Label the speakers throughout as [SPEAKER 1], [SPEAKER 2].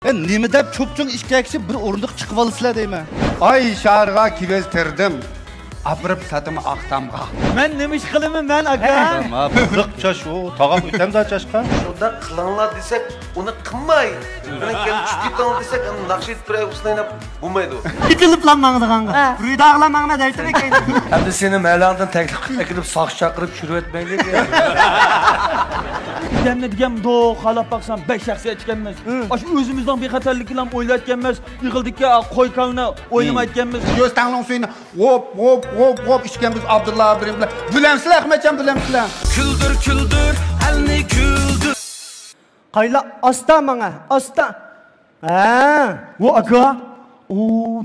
[SPEAKER 1] Nima deb cho'pching ishga kishi bir o'rindiq chiqib olasizlar deyman.
[SPEAKER 2] Ay shaharga keltirdim. Apirib satim aqtamga.
[SPEAKER 3] Men nima ish qilaman men aka?
[SPEAKER 1] Ma biq chash o, tog'am o'tamda chashqa.
[SPEAKER 4] Unda qilinglar desak, uni qilmay. Mana kelib tushib ketgan desak, naqshid piray ushlaynab bo'lmaydi.
[SPEAKER 3] Bitilib mangdiganga. Uydagilar mangma deydi ekan.
[SPEAKER 4] Endi seni maylangdan taklif qilib soq chaqirib tushirib etmaylik.
[SPEAKER 3] Demne degan do xalab baqsam 5 shaxsiy aytganmiz. Aş o'zimizdan bexatarlik bilan o'ylayotganmiz. Yig'ildikka qo'y kavni o'ynamayotganmiz.
[SPEAKER 2] Göz tanlang suyni. Hop ishkamiz Abdulla Abrim bilan. Bilamsizlar Ahmadjon, bilamsizlar.
[SPEAKER 4] Küldür, elni küldür.
[SPEAKER 3] Qayla asta manga, asta. Bu aka.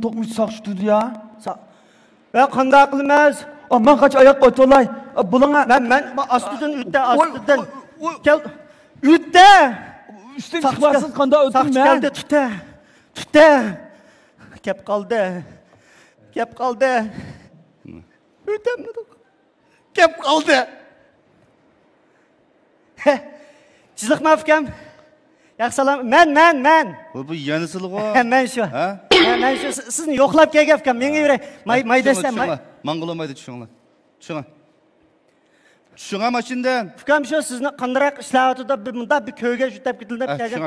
[SPEAKER 3] To'qmuş saq tutdi ya. Qanday qilamiz? Men qaç oyoq o'tolay. Bulunga men astidan astidan. Gel. Ütte. Üstten çıkmasın qanday o'tdim men. Geldi tutda. Kep qaldi. Ötemedi. Kep qaldi. Sizlik mafkam. Yaxshilam. Men.
[SPEAKER 1] Bu yanisilik o.
[SPEAKER 3] Men shu. Men shu sizni yo'qlab kelgan afkam. Menga yuray. Maydasam.
[SPEAKER 1] Mang'ulamaydi tushinglar. Tushunga mashindan.
[SPEAKER 3] Afkam shu sizni qandaroq ishlayotdi bunda bir ko'yga jutab ketildi kelgan.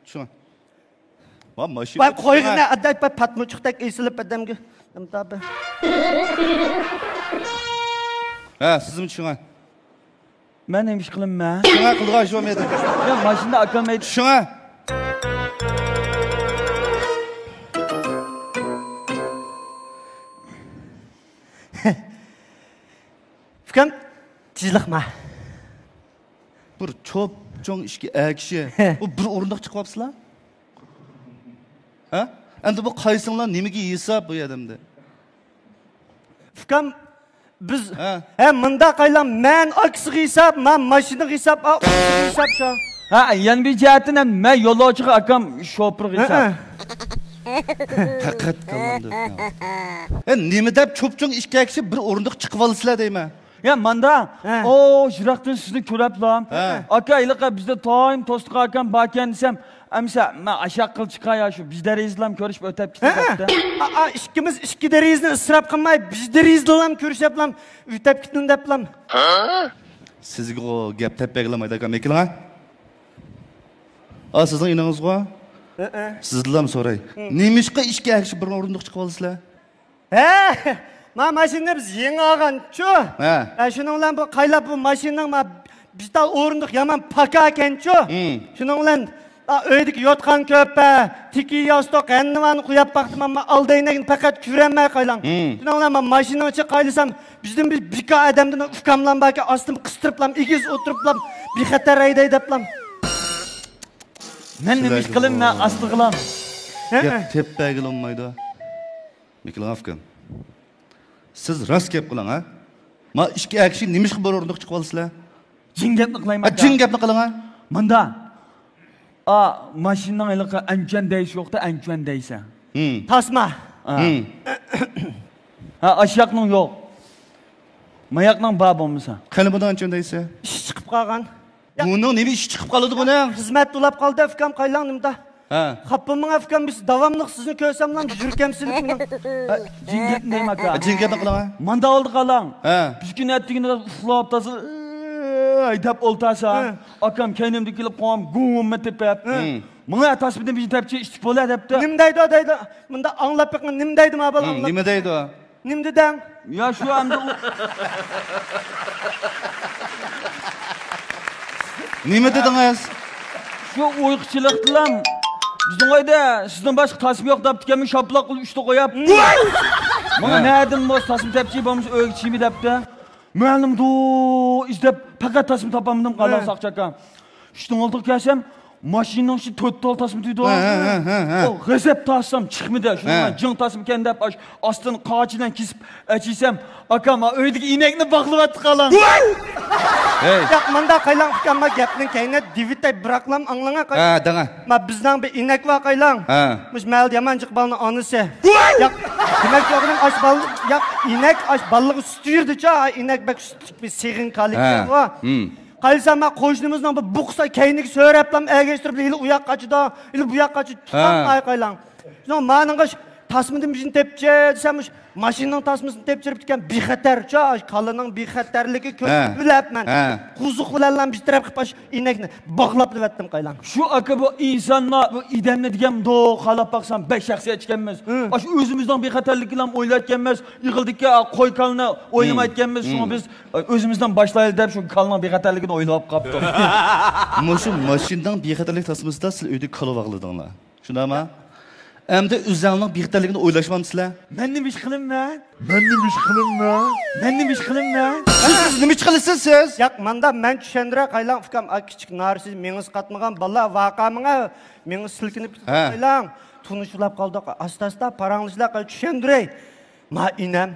[SPEAKER 1] Tushunga. Va mashina.
[SPEAKER 3] Voy qo'ygina adayt patmuchiqdek esilib adamga. Tabi.
[SPEAKER 1] Sizmi tushunga?
[SPEAKER 3] Men nima ish qilaman?
[SPEAKER 1] Tushunga qilgan ish bo'lmaydi.
[SPEAKER 3] Men mashinada akam aytdi.
[SPEAKER 1] Tushunga.
[SPEAKER 3] Fikam tizliqma.
[SPEAKER 1] Bir cho'pchong ishga akishi. Bu bir o'rindiq chiqyapsizlar? Endi bu qaysinglar nimaga hisob bu odamda?
[SPEAKER 3] Fikam biz mında qaylam men aksi hisob, men mashina hisob, hisob shu. Yana bir jihatdan men yo'lovchiga akam shopir hisob.
[SPEAKER 1] Faqat qoldi. Nima deb cho'pchong ishga kishi bir o'rindiq chiqib olasizlar deyman.
[SPEAKER 3] Ya manda jiroqdan sizni ko'rablam. Aka iliqa bizda to'yim to'stiq akam bakan desam, amsa men ashaq qil chiqay shu bizlar izlam ko'rishib o'tib ketdi. Ikkimiz ikki derizni isrof qilmay bizlar izlam ko'rishaplam, o'tib ketdim deblam.
[SPEAKER 1] Sizga o gap tepaglamaydi akam ekan. Sizning inangizga? Sizlardan so'ray. Nemishqa ishga kishi bir o'rindiq chiqib olasizlar?
[SPEAKER 3] Mashina biz yangi olgan-chu. Shuning bilan bu qaylab bu mashinaning bizda o'rindiq yomon paka ekan-chu. Shuning bilan öydeki yotgan köpe, tiki yostiq, endivani qo'yib baqdim, ammo aldaynagan faqat ko'ranmay qaylan. Shuning bilan men mashinaga chiqib qaylasam, bizdan bir bika odamdan ukamlan baki ostim qistiriblam, egiz o'tiriblam, bexatar ayday deblam. Men nima ish qilaman, asli qilam.
[SPEAKER 1] Gap tepagilolmaydi. Miklan afgan. Siz rost gap qiling, ha? Ma ishga akishi nima ish bir o'rindiq chiqib olasizlar?
[SPEAKER 3] Jin gapni qilayman.
[SPEAKER 1] Jin gapni qiling, ha?
[SPEAKER 3] Manda mashinaning iliqi anchon deyish yo'qda, anchon deysan. Tasma. Ashyoqning yo'q. Mayaqning bor bo'lmasa.
[SPEAKER 1] Qani bundan anchon deysa?
[SPEAKER 3] Ish chiqib qolgan.
[SPEAKER 1] Buning nima ish chiqib qoladi buning?
[SPEAKER 3] Xizmat to'lab qoldi, afkam qaylanimda. Xappamning afkam biz davomli sizni ko'rsamdan yurkamsilik bilan. Jingap deyman aka.
[SPEAKER 1] Jingapni qiling, ha?
[SPEAKER 3] Manda oldi qalang. Bizkini atdigini uxlab tasi aydab oltasa, akam kaynimda kelib qo'yam, gumma tepib. Menga tasbidan bizni tapchi ishtik bo'ladi debdi. Nim deydi? Bunda anglab beqin nim deydi ma bola anglab.
[SPEAKER 1] Nima deydi o?
[SPEAKER 3] Nim dedam. Ya shu hamda
[SPEAKER 1] Nima dedingiz?
[SPEAKER 3] Shu o'yqichilik qilam. Bizning oyda sizdan boshqa tasbih yo'q deb tikanmi shoplaq qilib uchta qo'yib. Menga na'dim bo'z tasbih tapchi bo'lmasa o'yqichimi debdi. Ma'lum do izlab faqat tasbih topamdim qalan saqchakam. Shundan oldiq kelsam, mashinaning shu 4 tal tasbih tuydi. O g'azab tasam chiqmadi. Shundan jing tasbih ekan deb ostini qochidan kesib achisam, akam uydagi inakni bog'layapti qalan. Yo'q, menda qaylan ukamma gapning kayni divitay biraqlam anglanga qay.
[SPEAKER 1] Danga.
[SPEAKER 3] Ma bizning bir inak va qaylan. Biz mal yamanchiq balni onisi. Yo'q, demak yo'qning ash bal, yo'q, inak ash ballig'i süt yurdi-cha, inak bak süt bir seg'in qalik va.
[SPEAKER 5] Qaysam men qo'shnimizning bir buqsa keyniga so'rablam ergashtirib, ili u yoqqa qachida, ili bu yoqqa qachida tutgan ayqaylan. Shunga meningga tasmini bizni tepchi desam, mashinaning tasmasini tepchirib ketgan bexatarcha, qalining bexatarligi ko'p bilabman. Quzuq bilan bir taraf qilib inakni bog'lab devatdim qaylan.
[SPEAKER 3] Shu aka bu insonlar bu idamni degan do qalab baqsam 5 shaxsiyat ekanmiz. Shu o'zimizdan bexatarlik bilan o'ylayotganmiz, yig'ildikka qo'y kalni o'ynamayotganmiz. Shuni biz o'zimizdan boshlaylik deb shu kalning bexatarligini o'ylab qopdik.
[SPEAKER 1] Mushu mashinadan bexatarlik tasmasida siz uyda qolib og'ladinglar. Shundaymi? Endi o'zingizning bexatarligini o'ylashmamsizlar?
[SPEAKER 3] Men nima ish qilaman?
[SPEAKER 1] Men nima ish qilaman?
[SPEAKER 3] Siz
[SPEAKER 1] nima ish qilasiz siz?
[SPEAKER 5] Yo'q, menda men tushundira qaylan ukam kichik narsiz mengiz qatmagan balla vaqamingga mengiz silkinib qaylan tunishulab qoldi. Asta-asta paranglishlar tushundiray. Ma inam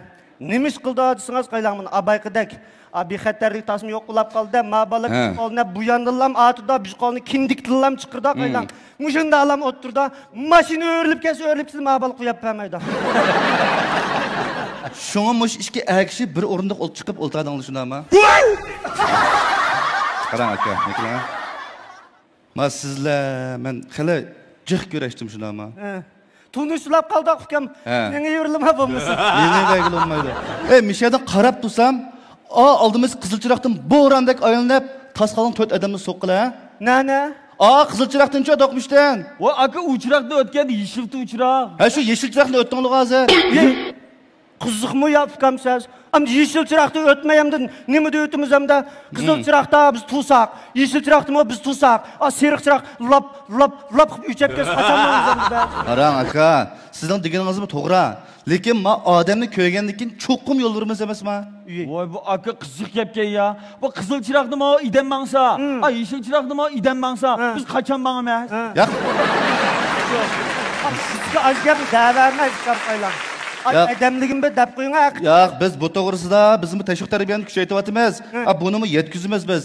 [SPEAKER 5] nima ish qildi desangiz qaylan men abayqidak bexatarlik tasma yo'q qilib qoldi. Ma bola qo'lni bu yondilam atida biz qo'lni kindik tillam chiqirdi qaylan. Mushunda alam o'tirdi. Mashina o'rilib kelsa o'rilib siz ma bola qo'yib bermaydi.
[SPEAKER 1] Şuna muş işki erkişi bir orunda çıkıp oltadığını şundayma. Qarang aka, ne qilaman? Ma sizlar men xile jiq ko'rashdim shundayma.
[SPEAKER 5] Tunishulab qoldi ukam. Menga yurilma bo'lmasa.
[SPEAKER 1] Meni bagil olmaydi. Mishadan qarab tursam, oldimiz qizilchiroqdan bo'randek aylanib, tasqalon 4 odamni so'qqilar.
[SPEAKER 5] Nana?
[SPEAKER 1] Qizilchiroqdan cho doqmishdan.
[SPEAKER 3] Voy aka uchiroqda o'tganda yeshildi uchiroq.
[SPEAKER 1] Ha shu yeshil chiroqni o'tdinglar hozir.
[SPEAKER 5] Qiziqmi yapkam siz? Am yeşil çıraқты ötmeyemdin. Nima deyotimiz hamda? Qizil çıraқты biz tusak, yeşil çıraқты biz tusak. Seriq çırak lap qilib uchab kes qachonmamiz hamda.
[SPEAKER 1] Qarang aka, sizning deganingiz to'g'ri. Lekin men odamni ko'rgandan keyin cho'qim yo'l vermas emasman.
[SPEAKER 3] Voy bu aka qiziq gapga ya. Bu qizil chiroqni mo idan mangsa, yeşil chiroqni mo idan mangsa, biz qachon mangamas?
[SPEAKER 1] Yo'q.
[SPEAKER 5] Sizga azgab davarmay qaylan. Adamligimni deb qo'ying.
[SPEAKER 1] Yo'q, biz bu to'g'risida bizning tashviq tarbiyani kuchaytiryapmiz. Bunimi yetkizimiz biz.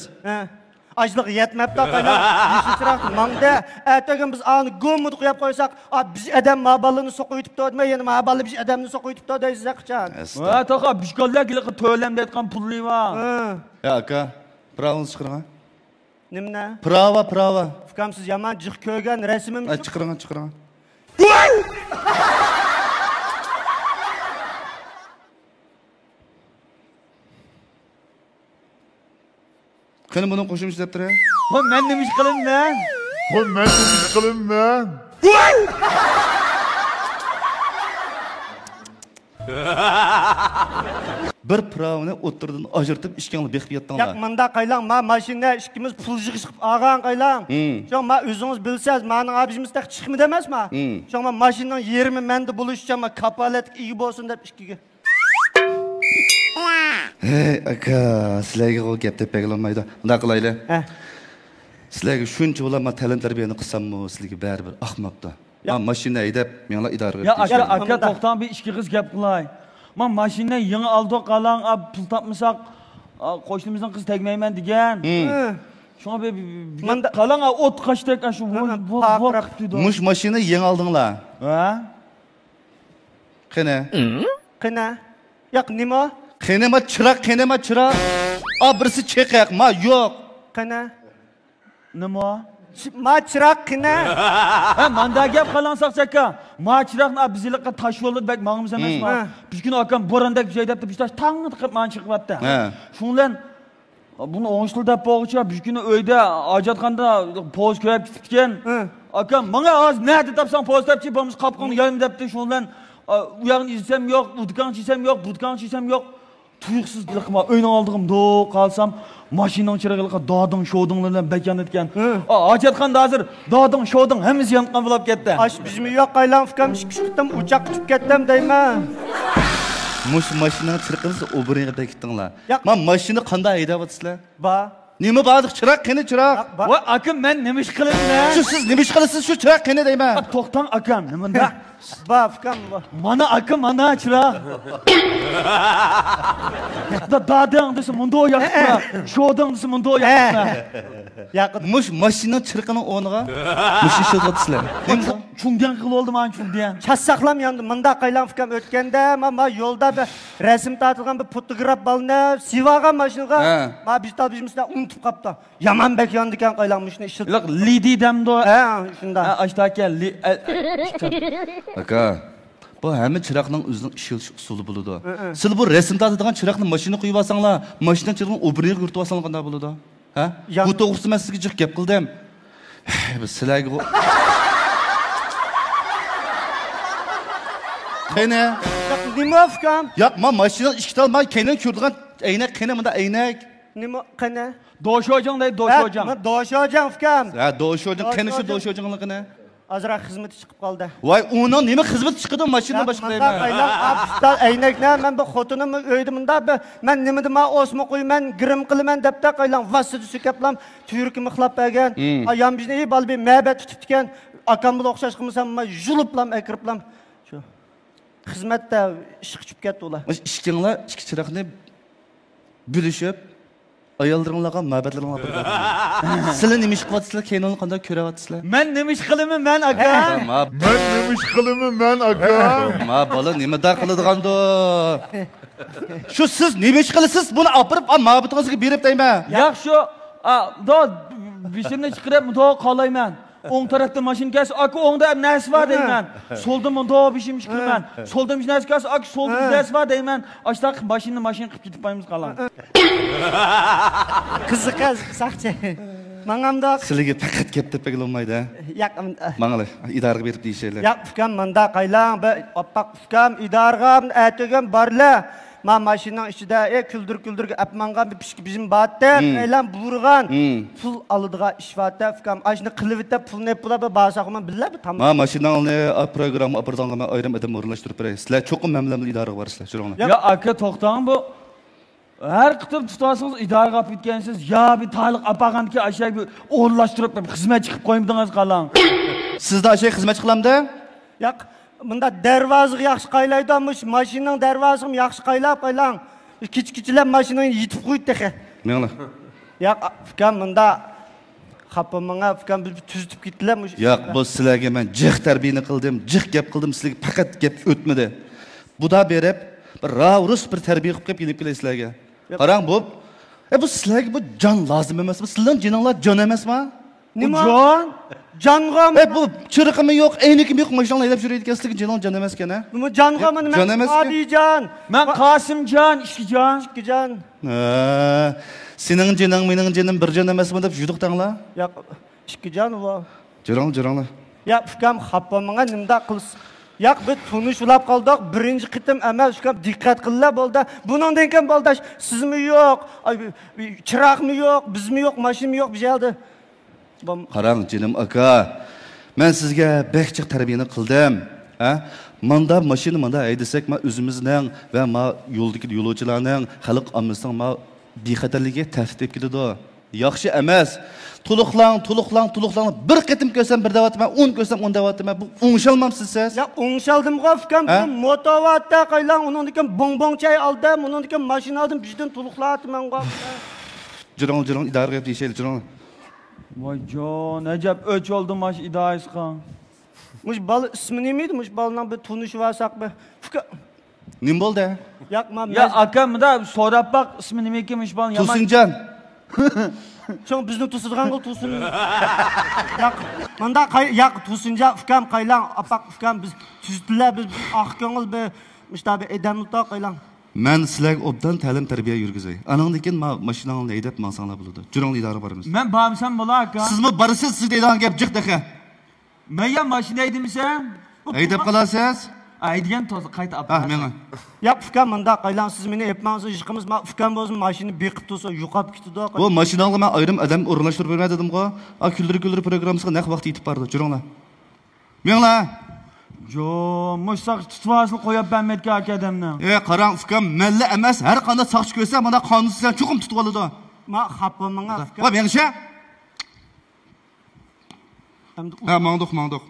[SPEAKER 5] Açlıq yetmepti qaylan. Yeşil çırak mangda. Ertegen biz ani gomud qo'yib qo'ysak, biz adam mabalını so'qiytibdi o'tmay, yana mabalı biz adamni so'qiytibdi deysiz qachon.
[SPEAKER 3] Va to'qa bishkollarga to'lamda aytgan pulli va.
[SPEAKER 1] Ya aka, pravoni chiqaring.
[SPEAKER 5] Nimna?
[SPEAKER 1] Prava.
[SPEAKER 5] Ukam siz yomon jiq ko'rgan rasmim
[SPEAKER 1] chiqaring. Qani buni qo'shimcha deb turay.
[SPEAKER 3] Voy men nima ish qilaman?
[SPEAKER 1] Bir pravni o'tirdan ajratib ishkangni beqib yotdinglar.
[SPEAKER 5] Yo'q, menda qaylan, men mashina ikkimiz pul yig'ishib olgan qaylan. Sho'ng men o'zingiz bilsangiz, mening abijimizda chiqmidi emasmi? Sho'ng men mashinaning yerimi menda bo'lishcha, men kapolatga ega bo'lsin deb ishkiga.
[SPEAKER 1] Hey aka, sizlarga o gap deb berolmaydi. Bunday qilayli. Sizlarga shuncha bo'la men ta'lim tarbiyani qilsammi, sizlarga baribir ahmoqda. Men mashina haydab, menlar idora qilib.
[SPEAKER 3] Ya aka to'xtam bir ishki qiz gap qilay. Men mashina yangi oldi qalang, pul topmasak qo'shnimizning qiz tegmayman degan. Shunga bir qalang o't qashdak shu vaqt.
[SPEAKER 1] Mush mashina yangi oldinglar.
[SPEAKER 3] Ha?
[SPEAKER 5] Qana? Yo'q, nima?
[SPEAKER 1] Qenema chiroq. Birisi cheqaq, ma yo'q.
[SPEAKER 5] Qana?
[SPEAKER 3] Nima?
[SPEAKER 5] Ma chiroq qina.
[SPEAKER 3] Manda gap qalansak aka. Ma chiroqni bizlikqa tash yo'lda bak mangimiz emasmi? Bir kun akam bo'randek joy debdi, bir tash tangni qilib men chiqyapti. Shundan buni o'ngishli deb bo'g'icha bir kun uyda hojatxonada poz ko'yib ketgan. Akam menga hozir nima debsan poz debchi, bo'lmasa qopqonni yoyim debdi. Shundan u yoqni izsam yo'q, udkan chisam yo'q, budkan chisam yo'q. Tuyuqsiz qilma o'yna oldim do qalsam mashinaning chirog'iga doding shodinglardan bekan etgan. Hojatxonda hozir doding shoding hammasi yonqan bo'lib ketdi.
[SPEAKER 5] Bizmi yo'q qaylan fikam chiqdim, uchoq tutib ketdim deyman.
[SPEAKER 1] Mush mashina chirqilsa o'biriga bekitdinglar. Men mashina qanday haydayapsizlar? Nima ba'zi chiroq qani chiroq?
[SPEAKER 3] Voy akam men nima ish qilaman?
[SPEAKER 1] Shu siz nima ish qilasiz shu chiroq qani deyman.
[SPEAKER 3] To'xtang akam, nimada?
[SPEAKER 5] Fikam.
[SPEAKER 3] Mana akam mana chiroq. Dadang desa mundo yoqma. Shodang desa mundo yoqma.
[SPEAKER 1] Mush mashina chirqini o'rniga mush ish qilyapsizlar.
[SPEAKER 3] chungdan qilib oldim, an chungdan.
[SPEAKER 5] Çassaqlam yandı. Mında qaylan fikam ötkende ama yolda bir resim tartılgan bir fotoğraf balına sivagan maşinaga. Ma bizimizde unutup kaptı. Yaman bek yandıkan qaylanmışını işit.
[SPEAKER 3] Yo'q, lidi demdi.
[SPEAKER 5] Şunda.
[SPEAKER 3] Aştaki
[SPEAKER 1] Aka, bu hamma chiroqning o'zining ishilish usuli bo'ladi. Siz bu rasm tortadigan chiroqni mashina qo'yib olsanglar, mashina chiroqni o'biriga kiritib olsanglar qanday bo'ladi? Ha? Bu to'g'risida men sizga jiq gap qildim. Biz sizlarga qani?
[SPEAKER 5] Nima fikam?
[SPEAKER 1] Yo'q, men mashina ishga olmay, keyin ko'rdigan aynak qani, bunda aynak.
[SPEAKER 5] Nima qani?
[SPEAKER 3] Doşhojang deydi, doşhojang.
[SPEAKER 5] Men doşhojang fikam.
[SPEAKER 1] Ha, doşhojang, qani shu doşhojanglar qani?
[SPEAKER 5] Azra xizmeti chiqib qoldi.
[SPEAKER 1] Voy, uning nima xizmat chiqadi mashina boshqalayman.
[SPEAKER 5] Qaylan apstal aynakni men bu xotinim uydimda men nima dema osma qo'yman, girim qilaman debda qaylan vasidi sukaplam, tuyurki mixlab bergan. Ayam bizni balbi mabad tutib ekan, akam bilan o'xshash qilmasam, men julublam, akiriblam. Shu xizmatda ish chiqib ketdi ular.
[SPEAKER 1] Ishkinglar ikki chiroqni bo'lishib ayollarga mabadlarga bir. Sizlar nima ish qilyapsizlar? Keyin uni qanday ko'ryapsizlar?
[SPEAKER 3] Men nima ish qilaman, men aka?
[SPEAKER 6] Men nima ish qilaman, men aka?
[SPEAKER 1] Ma bola nima dar qiladigandu? Shu siz nima ish qilasiz? Buni opirib, mabatingizga berib deyman.
[SPEAKER 3] Yaxshi, do bishimni chiqirib, mudo qolayman. O'ng tarafda mashina kelsa, aka o'ngda nasi bor deyman. Solda mudo bishim chiqiraman. Solda nasi kelsa, aka solda nasi bor deyman. Ashtaq mashina qilib ketib qo'yamiz qalan.
[SPEAKER 5] Qiziqaz, saqchi. Mangamda
[SPEAKER 1] Sizlarga faqat gap tepagil olmaydi.
[SPEAKER 5] Yaqin
[SPEAKER 1] Manglar idoraga berib deyishinglar.
[SPEAKER 5] Yaq fikam manda qaylan, bir opaq fikam idoraga aytgan barla. Ma mashinaning ichida kuldir apmangan bir pishki bizim batda, elan burgan. Pul alıdığa işvatda fikam ajni qilibda pulni pula bir basaqman billa bir tamam.
[SPEAKER 1] Ma mashinani program opirdanga men ayrim adam o'rinlashtirib beray. Sizlar cho'qim mamlamli idoraga borsizlar, jo'ranglar.
[SPEAKER 3] Ya aka to'xtang bu. Her qitib tutasınız idoraga olib ketgansiz, ya bir taliq apag'anki ashak bir o'rinlashtirib xizmat chiqib qo'ymidingiz qalan.
[SPEAKER 1] Sizda ashay xizmat qilamda?
[SPEAKER 5] Yaq bunda darvozga yaxshi qaylaydimiş, mashinaning darvozini yaxshi qaylab qaylan. Kichkichlab mashinani yetib qo'ydi dexe.
[SPEAKER 1] Manglar.
[SPEAKER 5] Yaq fikam bunda xapamanga fikam bir tuzitib ketdilarmiş.
[SPEAKER 1] Yo'q, bu sizlarga men jiq tarbiyani qildim, jiq gap qildim, sizlarga faqat gap o'tmadi. Bu da berib bir ravrus bir tarbiya qilib kelib kelaysizlarga. Qarang bu, bu sizlarga bu jon lozim emasmi? Sizlarning joninglar jon emasmi?
[SPEAKER 5] Nima? Jon? Jonga
[SPEAKER 1] bu chiriqimi yo'q, aynikim yo'q, mashinalar haydab yurayotgan sizlarga joning jon emas ekan-a?
[SPEAKER 5] Nima jonga men Adijon.
[SPEAKER 3] Men Qosimjon, Ishkijon.
[SPEAKER 5] Ishkijon.
[SPEAKER 1] Sening joning, mening jonim bir jon emasmi deb yuduqdanglar?
[SPEAKER 5] Yo'q, Ishkijon bu.
[SPEAKER 1] Jo'ranglar.
[SPEAKER 5] Ya fikam xapamanga nimda qilsa Yaq bir tunuşulab qoldik. Birinchi qitim emas, shukam diqqat qilinglar bo'ldi. Buningdan keyin boldash, sizmi yo'q, chiroqmi yo'q, bizmi yo'q, mashinami yo'q, bijaldi.
[SPEAKER 1] Qarang, jinim aka. Men sizga behchiq tarbiyani qildim. Manda mashina manda haydasak, men o'zimizning va men yo'ldagi yo'lovchilarning, xalq ommasining men bexatarligiga tahdid ketadi. Yaxshi emas. Tuluqlang. Bir qitim ko'rsam bir davatman, 10 ko'rsam 10 davatman. Bu o'ngshalmamsiz siz?
[SPEAKER 5] Ya o'ngshaldim g'ofkam, motovatda qaylan, uningdan bonbon chay oldim, uningdan mashina oldim, bizdan tuluqlatman g'ofkam.
[SPEAKER 1] Jirong idoraga deyishaylik, jirong.
[SPEAKER 3] Voy jon, ajab o'ch oldi mash idorisqan.
[SPEAKER 5] Mush bal ismi nimeydi? Mush baldan bir tunuşu varsak bir.
[SPEAKER 1] Nim bo'ldi?
[SPEAKER 3] Yo'q, ya akamda so'rab baq, ismi nima ekanmish bal yaman.
[SPEAKER 1] Tusinjon.
[SPEAKER 5] Çoğun bizni tusuduğun kıl tusun. Manda yak tusunca fikam qaylan, apak fikam biz tüzdüler biz ahkınıl bir müştabi edemlita qaylan.
[SPEAKER 1] Men sizlarga obdan ta'lim tarbiya yurgizay. Anandan keyin mashinani haydab mansanglar bo'ladi. Jo'ranglar idora boramiz.
[SPEAKER 3] Men borsam bo'lar aka.
[SPEAKER 1] Sizmi borsiz, siz deydigan gap jiq daqa.
[SPEAKER 3] Men ya mashina haydimsam,
[SPEAKER 1] haydab qolasiz.
[SPEAKER 3] Aydigan to'g'ri qayta olib.
[SPEAKER 1] Menga.
[SPEAKER 5] Yap fikam manda qaylan siz meni epmansiz ishqimiz fikam bo'lsin mashina beqib tursa yo'qab ketdi.
[SPEAKER 1] Bu mashinani men ayrim adam o'rinlashtirib bermay dedim-ku. Kuldir programmasiga naq vaqt yetib bordi. Jo'ranglar. Menga.
[SPEAKER 3] Jo, mushsaq tutvasil qo'yib bermaydi akadamni.
[SPEAKER 1] Qarang fikam malla emas, har qanday saqchi ko'rsa, mana qonunsizdan cho'qim tutib oladi.
[SPEAKER 5] Ma xapamanga fikam.
[SPEAKER 1] Va menga. Mangduq.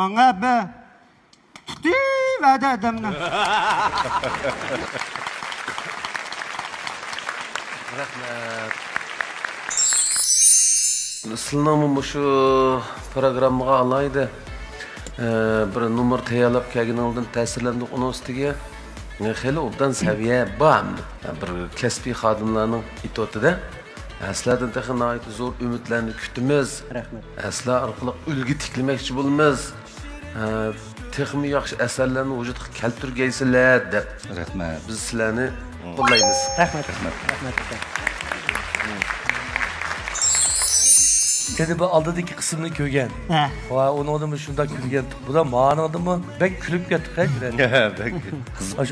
[SPEAKER 5] Manga be. Tuti va'da adamni.
[SPEAKER 4] Rahmat. Sizlarni şu programmaga alaydı. Bir numar tayyorlab kelgan oldin ta'sirlandik uning ustiga. Xeli obdan saviya bor. Bir kasbiy xodimlarning itoatida sizlardan texnoyat zo'r umidlarni kutamiz.
[SPEAKER 5] Rahmat.
[SPEAKER 4] Sizlar orqali ulgi tikilmoqchi bo'lamiz. Texmi yaxshi asarlarni vujudga keltirgaysizlar deb.
[SPEAKER 1] Rahmat.
[SPEAKER 4] Biz sizlarni qo'llaymiz.
[SPEAKER 5] Rahmat. Rahmat.
[SPEAKER 7] Seni bu aldadaki kısmını kögen.
[SPEAKER 5] Ha.
[SPEAKER 7] Vay onun adamı şunda külgen. Bu da mağan adamı. Ben külüp yatık ha.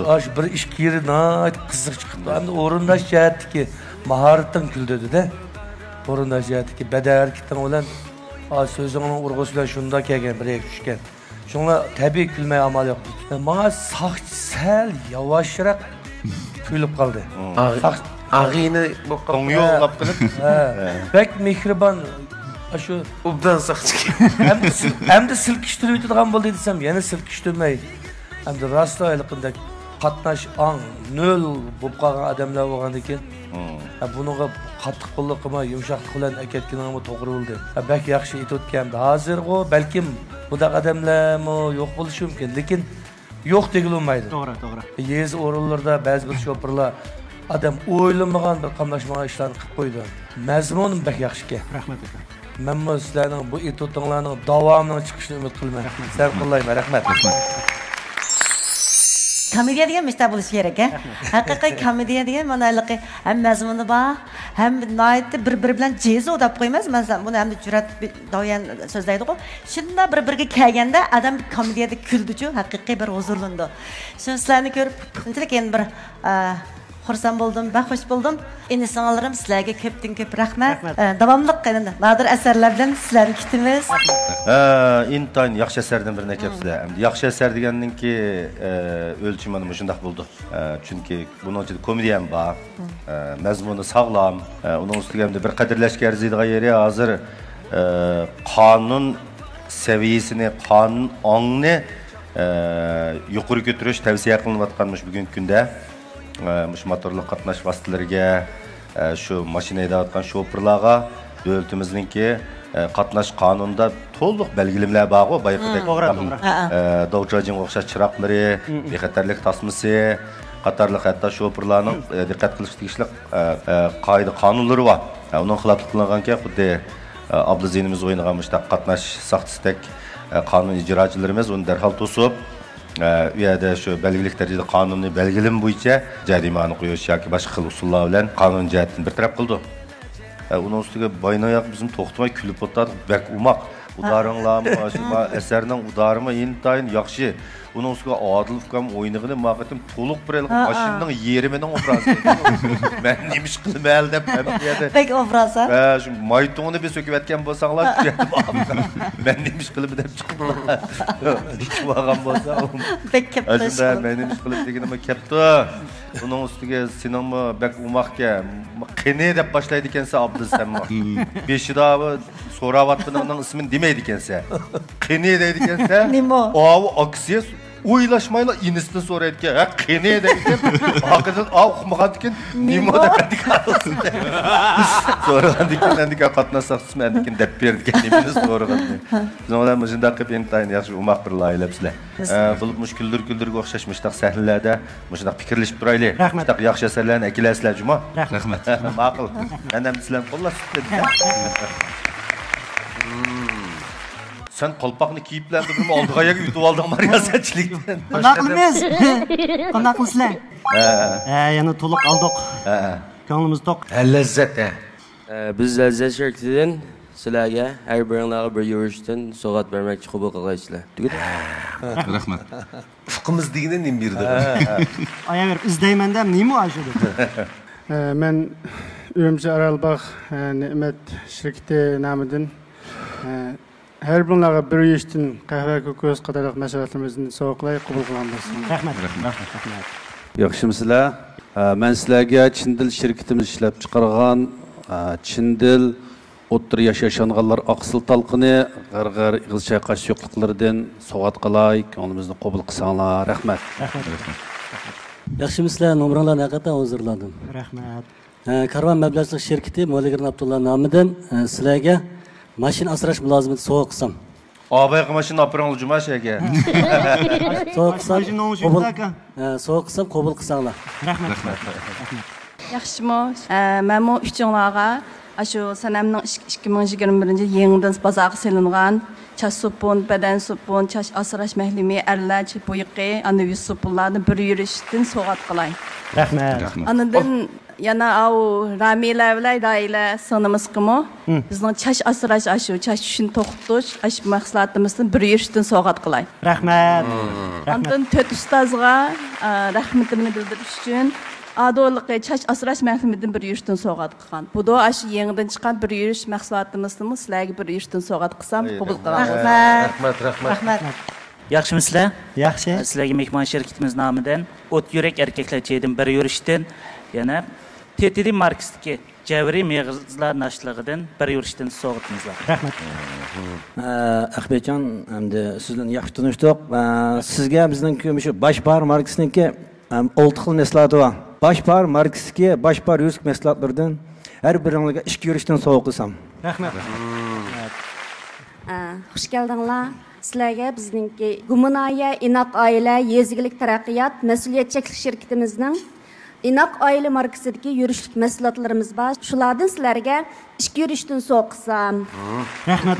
[SPEAKER 7] Aş bir iş yeri nait kızık çıktı. Hem de orundaş cihetti ki maharetten kül dedi de. Orundaş cihetti ki beder erkekten olan sözün onun urgusuyla şunda kegen bir düşken. Şunla tabi külmeye amal yok. Bana sel yavaşarak külüp kaldı.
[SPEAKER 4] Ağını
[SPEAKER 1] Toң yollab qilib.
[SPEAKER 7] Bek mihriban şu
[SPEAKER 4] obdan saqchı.
[SPEAKER 7] hem de silkiştirib turgan bo'ldi desem yana silkiştirmey. Hem de rastlaylıqında qatnaş an nöl bo'lib qolgan odamlar bo'lgan ekan. Bunuga qattiq qo'lliq qilmay yumshoqlik bilan aketganingmi to'g'ri bo'ldi. Bek yaxshi aytayotgandi. Hozirgi balkim budak odamlarmi yo'q bo'lishi mumkin, lekin yo'q degilmaydi.
[SPEAKER 5] To'g'ri.
[SPEAKER 7] Yez o'rinlarda ba'zi bir shoferlar adam o'ylamagan bir qamlashmagan ishlarni qilib qo'ydi. Mazmunim bek yaxshi ki.
[SPEAKER 5] Rahmat.
[SPEAKER 7] Men sizlarning bu etotinglarning davomini chiqishini umid qilaman. Sen qo'llayman. Rahmat.
[SPEAKER 8] Komediya degan mishta bo'lishi kerak a. Haqiqiy komediya degan ma'nolik ham mazmuni bor, ham nihoyatda bir-biri bilan jezo deb qo'ymas. Masalan, buni ham Jurat Doyan so'zlaydi-ku. Shunda bir-biriga kelganda adam komediyada kuldi-chu, haqiqiy bir huzurlandi. Shu sizlarni ko'rib, shunchalik endi bir xursand bo'ldim, baxush bo'ldim. Endi sing'illarim sizlarga ko'pdan ko'p rahmat. Davomli qilinglar. Nodir asarlar bilan sizlarni kutamiz.
[SPEAKER 9] İntayin yaxşı eserden birine kepsizler. Yaxşı eser degandan ki ölçüm mana shundoq bo'ldi. Çünkü bunun için komediyam var. Mazmuni sağlam. Onun ustiga ham bir qadrlashga arziydigan yeri hozir qonun seviyesini, qonun ongni yuqori ko'tarish tavsiya qilinayotganmish bugungi kunda. Mush motorli qatnash vositalariga, şu mashina haydayotgan shoferlarga davlatimizningki qatnash qonunida to'liq belgilimlar bor-ku, bayqidek. Dovchajinga o'xshash chiroqlari, bexatarlik tasmasi, qatorliq hatto shoferlarning diqqat qilish tegishli qoida qonunlari bor. Uning xiloflik qilinganki, xuddi Abduzinimiz o'ynagan mushtaq qatnash saqchisidek qonun ijrochilarimiz uni darhol to'sib u yerda shu belgilik darajada qonunni belgilim bo'yicha jarimani qo'yish yoki boshqa xil usullar bilan qonun jihatdan bir taraf qildi. Uning ustiga boynoyoq bizim to'xtamay kulib o'tadi, bak umoq. Udarыңlarmı, eserning udarımı intayin yaxshi. Uning ustiga Adil ukam o'ynig'ini maqatim to'liq bir mashinning yerimining obrazi. Men nima ish qilmay deb hamiyada.
[SPEAKER 8] Bek obrazi.
[SPEAKER 9] Shu maytongni bir so'kib aytgan bo'lsanglar, men nima ish qilib deb chiqdilar. Chiqmagan bo'lsa,
[SPEAKER 8] bek kapta.
[SPEAKER 9] Shunda men nima ish qilib deganimni kapta. Uning ustiga seningmi bek umoqga qini deb boshlaydi ekansan Abdul Sammo. Beshida so'rayotganingning ismini demaydi ekansan. Qini deydi ekansan.
[SPEAKER 8] Nima?
[SPEAKER 9] Avu aksiya o'ylashmayla inisdan so'raydi ekan. Ha qini deydi ekan. Haqiqatan o'qimagan ekan. Nima deydi ekan. So'ragan ekan, endi qatnashsaq ismi ekan deb berdi ekan. Nimani so'ragan. Bizlar shunday qilib intayin yaxshi umoq bir loyihalabsizlar. Bo'lib mushkullarga o'xshashmishdaq sahnalarda mushundaq fikrlashib turaylik. Mushundaq yaxshi asarlarni akilasizlar juma.
[SPEAKER 1] Rahmat.
[SPEAKER 9] Ma'qul. Men ham sizlarni qo'llashibdi. Sen qalpoqni kiyiblarni bir oldiga yutib olding riyosetchilikdan.
[SPEAKER 5] Qanaqmisiz? Qanaqmisizlar? Yana to'liq oldik. Ko'nglimiz to'q.
[SPEAKER 4] Lazzat.
[SPEAKER 10] Biz Lazzat shirkatidan sizlarga har biringlarga bir yurishdan sovg'at bermoqchi qabul qilgaysizlar. Tugadi?
[SPEAKER 1] Rahmat.
[SPEAKER 4] Ufqimiz degani nima berdi?
[SPEAKER 5] Ayaver izdaymanda nima ashudi?
[SPEAKER 11] Men Ürümçi Aralbaq Ne'mat shirkati nomidan her bunlarga bir yishtin qahva ko'ko'z qatorliq mahsulotlarimizni sovg'alay qabul qilamiz.
[SPEAKER 5] Rahmat.
[SPEAKER 12] Yaxshimisizlar? Men sizlarga Chindil shirkatimiz ishlab chiqargan Chindil o'ttir yashashanganlar oqsil talqini g'arg'ar ig'iz chayqash yo'qliklaridan sovg'at qilay, ko'nglimizni qabul qilsanglar. Rahmat.
[SPEAKER 13] Yaxshimisizlar? Nomeringlarni haqiqatan hozirladim.
[SPEAKER 5] Rahmat.
[SPEAKER 13] Karvon mablag'lik shirkati Mo'ligir Abdulla nomidan sizlarga Mashina asrash mulozimati so'g'ib qilsam.
[SPEAKER 9] Ağabey maşın apırınlı cuma şeyge.
[SPEAKER 13] So'g'ib qilsam, so'g'ib qilsam, qabul qilsanglar.
[SPEAKER 5] Rahmat.
[SPEAKER 14] Yaxshimi? Men bu uchinglarga shu sanamning 2021 yangidan bozorga solingan chash supun, badan supun, chash asrash mahlimi, erlar chipoyiqi, ana yuz supunlarni bir yurishdan sovg'at qilay.
[SPEAKER 5] Rahmat.
[SPEAKER 14] Anadan yana au Ramila bilan Raila sonimizmi? Bizning chash asrash shu chash tushini to'xtatish, ash mahsulotimizni bir yurishdan sovg'at qilay.
[SPEAKER 5] Rahmat.
[SPEAKER 14] Ondan 4 ustozga rahmatimni bildirish uchun Adoliqi chash asrash mahsulotimizni bir yurishdan sovg'at qilgan. Bu da ash yangidan chiqqan bir yurish mahsulotimizni sizlarga bir yurishdan sovg'at qilsam, qabul qilaman.
[SPEAKER 9] Rahmat.
[SPEAKER 15] Yaxshimisizlar?
[SPEAKER 5] Yaxshi.
[SPEAKER 15] Sizlarga mehmon shirkatimiz nomidan o't yurak erkaklar cheydim bir yurishdan yana TTD markasdagi Javriy Meg'izlar nashlig'idan bir yurishdan sovg'atmizlar.
[SPEAKER 5] Rahmat.
[SPEAKER 16] Ahbetjon, hamda sizlarni yaxshi tanishdik. Sizga bizning shu Boshbar markasiniki 6 xil mahsuloti bor. Boshbar markasidagi Boshbar yurish mahsulotlaridan har biringizga 2 yurishdan sovg'a qilsam.
[SPEAKER 5] Rahmat.
[SPEAKER 17] Xush keldinglar. Sizlarga bizningki Gumunaya Inoq Oila Yezigilik taraqqiyot mas'uliyat cheklik shirkatimizning Inoq Oila markasidagi yurishlik mahsulotlarimiz bor. Shulardan sizlarga 2 yurishdan sovg'a qilsam.
[SPEAKER 5] Rahmat.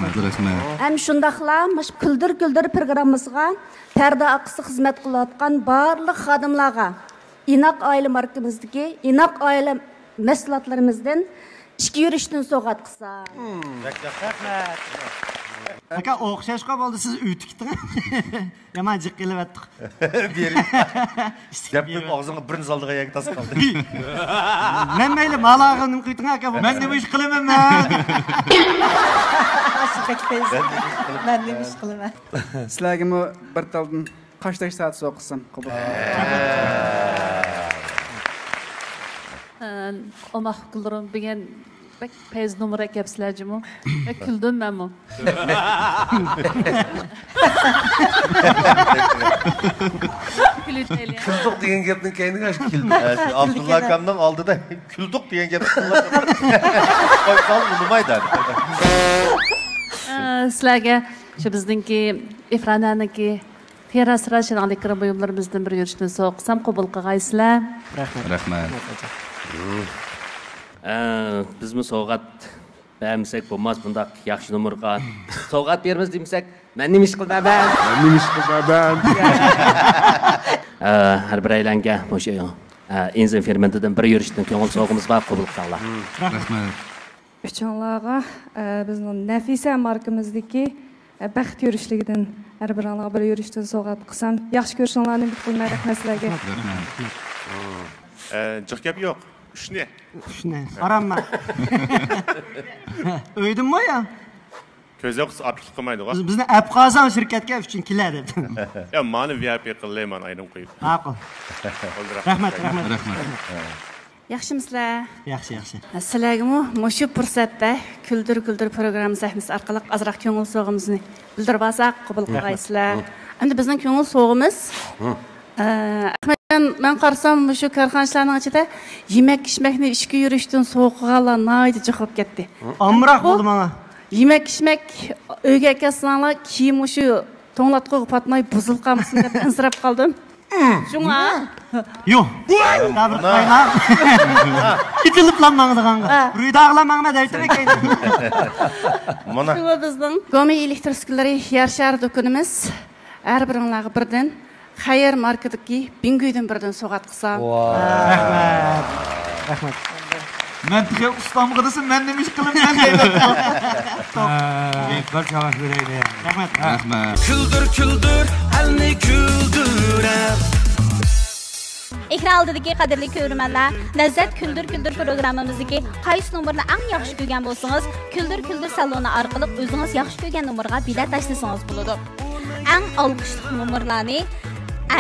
[SPEAKER 17] Ham shundaqla mush kuldir programmamizga parda aqsi xizmat qilayotgan barliq xodimlarga Inoq Oila markamizdagi Inoq Oila mahsulotlarimizdan 2 yurishdan sovg'a qilsam.
[SPEAKER 5] Rahmat. Aka o'xshashqa bo'ldi, siz uytikdingiz. Yomon jiq qilyapti.
[SPEAKER 9] Bering. Gapni og'zingga birini soldiga yak tas qoldi.
[SPEAKER 5] Men mayli malag'ini quyting aka. Men nima ish qilaman men?
[SPEAKER 8] Men nima ish qilaman?
[SPEAKER 18] Sizlarga bir taldan qashtash saat so'qsam qabul.
[SPEAKER 19] Alloh qildirim degan bak payz numara kapsizlarjimi? Bak kuldim menmi?
[SPEAKER 4] Kulduq degan gapning kayni qash kuldi.
[SPEAKER 9] Abdullah akamning oldida kulduq degan gap qo'y qol unutmaydi.
[SPEAKER 19] Sizlarga shu bizningki Ifrananiki teras rashinalik buyumlarimizdan bir yurishni so'qsam qabul qilgaysizlar.
[SPEAKER 1] Rahmat.
[SPEAKER 10] Bizmi sovg'at bermasak bo'lmas bundaq yaxshi nomerga. Sovg'at beramiz demasak, men nima ish qilmayman. Har bir aylanga o'sha enzim fermentidan bir yurishdan ko'ngil sovg'imiz bor, qabul qilinglar.
[SPEAKER 1] Rahmat.
[SPEAKER 20] Uchonlarga bizning Nafisa markamizdagi baxt yurishligidan har biringlarga bir yurishdan sovg'at qilsam, yaxshi ko'rishinglarni bilmay rahmat sizlarga.
[SPEAKER 6] Jiq gap yo'q. Shune.
[SPEAKER 5] Qaramma. O'ydimmi ya?
[SPEAKER 6] Ko'z yo'q, aplik qilmaydi.
[SPEAKER 5] Bizni Abqazon shirkatga uchun keladi.
[SPEAKER 6] Ya, meni VIP qilayman, ayrim qo'yib.
[SPEAKER 5] Ma'qul. Rahmat.
[SPEAKER 14] Yaxshimisizlar?
[SPEAKER 5] Yaxshi.
[SPEAKER 14] Sizlarga mushu fursatda kuldir programma sahnasi orqali azroq ko'ngil so'g'imizni bildirib olsak, qabul qilgaysizlar. Endi bizning ko'ngil so'g'imiz men qarsam shu korxonachilarning ichida yemak-ichmakni ishga yurishdan so'qqiganlar noyda chiqib ketdi.
[SPEAKER 5] Amroq bo'ldi menga.
[SPEAKER 14] Yemak-ichmak uyga kelsanglar, kiyim shu to'nglatqiga patmay buzilib qolmasin deb insirab qoldim. Shunga?
[SPEAKER 5] Yo'q. Tabriklayman. Itiliblanmangdiganga. Ruydag'lamangma deydi ekan.
[SPEAKER 14] Mana. Shu bizning Gomi elektroskillari yer shar do'konimiz. Har biringlarga birdan Xayr marketdagi Binguydan birdan so'g'at qilsam.
[SPEAKER 5] Rahmat.
[SPEAKER 2] Men tiga ustamga desam, men nima ish qilaman deydi.
[SPEAKER 7] Bir javob beraylik.
[SPEAKER 5] Rahmat.
[SPEAKER 21] Kuldir, alni kuldirar.
[SPEAKER 22] Ekran oldidagi qadrli ko'rmanlar, Lazzat kuldir programmamizdagi qaysi nomerni eng yaxshi ko'rgan bo'lsangiz, kuldir saloni orqali o'zingiz yaxshi ko'rgan nomerga bilet tashlasangiz bo'ladi. Eng olqishli nomerlarni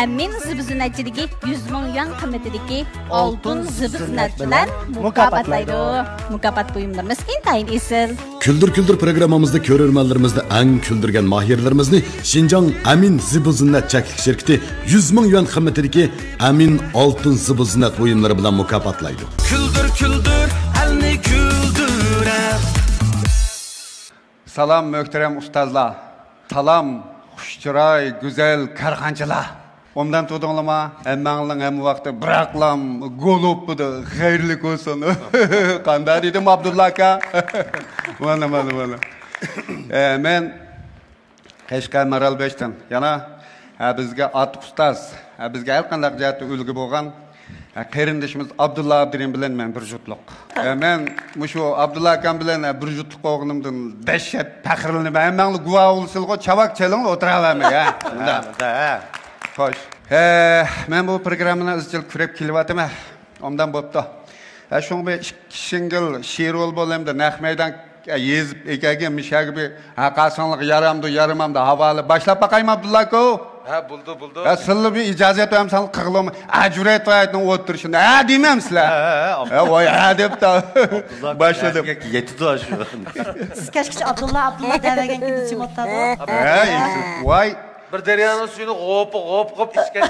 [SPEAKER 22] Amin zibzinatchiligi 100 ming yuan qimmatidagi oltin zibiznat bilan mukofotlaydi. Mukofot buyumlarimiz intayin esil.
[SPEAKER 23] Kuldir programmamizda ko'rarmanlarimizda eng kuldirgan mahirlarimizni Xinjiang Amin zibiznat cheklik shirkati 100 ming yuan qimmatidagi Amin oltin zibiznat buyumlari bilan mukofotlaydi.
[SPEAKER 21] Kuldir, alni kuldirar.
[SPEAKER 2] Salam möhterem ustazlar. Salam xushchiroy, güzel karxanchilar. Ondan tudunlama, emmağının hem vakti bıraklam, golup budu, hayırlı olsun. Kanda dedim Abdullah aka. Bana. Men Keşke Maral Beş'ten. Yana bizge at ustaz, bizge her kandak cihatı ülgü boğan karindişimiz Abdullah Abdirim bilen men bir jutluk. Men şu Abdullah akam bilen bir jutluk oğlumdan dehşet pakırılını ben menli guva olsulgo çabak çalın oturalım ya. Hoş. Men bu programına izcil kürep kilivatım. Ondan boptu. Şunu bir şingil şiir ol bolayım da nak meydan yezip ekege mişa gibi kasanlık yaramdı yaramamdı havalı. Başlap bakayım Abdullah ko.
[SPEAKER 4] Ha buldu.
[SPEAKER 2] Sıllı bir icazet oyam sanlık kıgılım. Cüret oyatın oturuşunda. Demem sizler. Oy deyip da başladım.
[SPEAKER 9] Yetidi aşkı.
[SPEAKER 8] Siz keşke Abdullah demegen gibi için ottadı.
[SPEAKER 2] Vay.
[SPEAKER 4] Bir deryanın suyunu hop içken.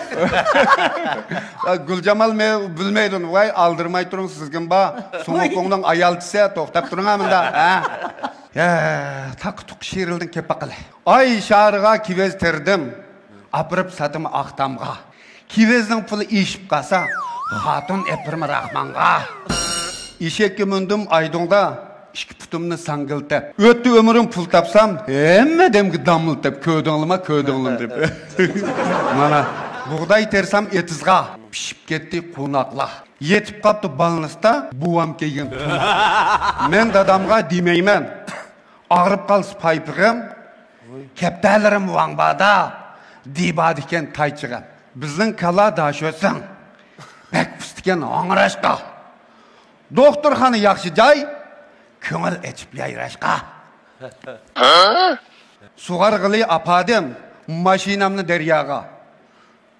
[SPEAKER 2] Gülcemal bilmeydin. Vay aldırmay durun sizgin ba. Soğukluğundan ayaltısa toktap durun amında. Tak tuk şiirildin kepakılı. Ay şarıga kivez terdim. Apırıp satımı aktamga. Kivezдің pulu işip kasa. Hatun epirmi rahmanға. İşekki mündüm aydonda. İşki putumunu sangıltap. Öttü ömürüm pul tapsam. Emme demgi damıltap. Ködünlüm deyip. Mana. Buğday tersam etizga. Pişip ketti kunakla. Yetip kaptı balınısta. Buvam kegen. Men dadamga demeymen. Ağrıp kalsı paypığım. Keptelerim vangbada. Dibadiken tayçıga. Bizden kala daşösün. Bek fıstiken ağıraşka. Doktorxanı yaxşı jay. Köngül etip yayraşka. Suğargılı apadım. Maşinamını deryaga.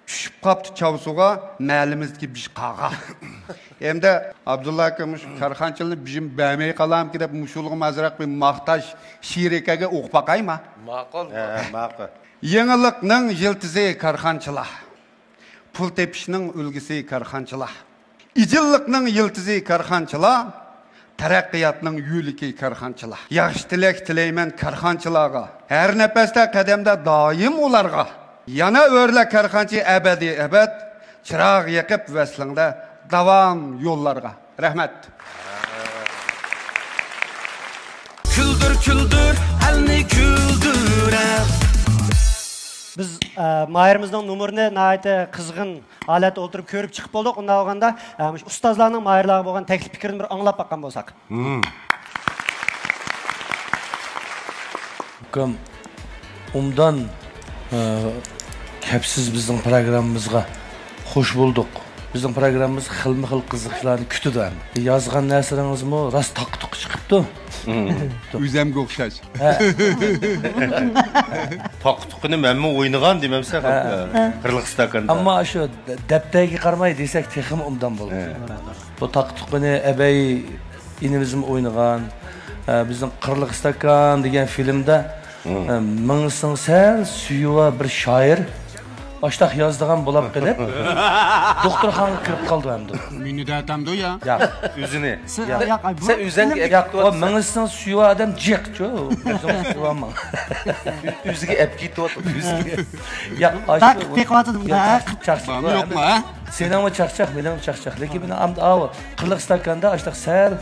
[SPEAKER 2] Düşüp kaptı çavsuğa. Məlimizdeki biş qağa. Hem de Abdullah akımız karxançılını bizim bəmeyi qalam ki de muşuluğum azırak bir maqtaş şiirikege uqbaqayma.
[SPEAKER 4] Maqol.
[SPEAKER 2] Yenilikning yiltizi karxanchilar. Pul tepishning ulgisi karxanchilar. Ijillikning yiltizi karxanchilar. Taraqqiyotning yo'liki karxanchilar. Yaxshi tilak tilayman karxanchilarga. Har nafasda qadamda doim ularga. Yana o'rla karxanchi abadiy abad. Chiroq yaqib vaslingda davom yo'llarga. Rahmat.
[SPEAKER 21] Küldür elni güldürem.
[SPEAKER 5] Biz Mahir'imizдің nömіріне nəhayət qızğın alet oturup körüp çıkıp olduk. Onda olğanda ustazlarının Mahir'lağı bolğan təklif fikrini bir anlap bakkan bolsak.
[SPEAKER 7] Umdan kepsiz bizning programmamizga hoş bulduk. Bizning programmamız xilma-xil qiziqishlarni kutadi. Yozgan narsalarimizni rost taq-tuq chiqibdi.
[SPEAKER 2] Üzemge o'xshash.
[SPEAKER 9] Taq-tuqini menmi o'ynagan demamsa, qirliq stakanda.
[SPEAKER 7] Ammo shu daptaga qaramay desak, texim umdan bo'ldi. Bu taq-tuqini abay inimizim o'ynagan, bizning qirliq stakan degan filmda mingsin sal suyuva bir shoir Başlaq yazdıgan bulab qilib, doktorxanaga kirib qoldi hamda.
[SPEAKER 2] Meni de atamdı ya.
[SPEAKER 7] Yo'q,
[SPEAKER 9] o'zini.
[SPEAKER 7] Sen o'zingga yo'q, o mingsin suyuva adam jiqcho. O'zing suyuvaman.
[SPEAKER 4] O'ziga ep ketyapti.
[SPEAKER 7] Yo'q,
[SPEAKER 5] Tak teqavatdim da.
[SPEAKER 7] Chaqchaq
[SPEAKER 2] yo'qmi, ha?
[SPEAKER 7] Sening chaqchaq, mening chaqchaq. Lekin meni amda av qirliq stakanda ashtaq sal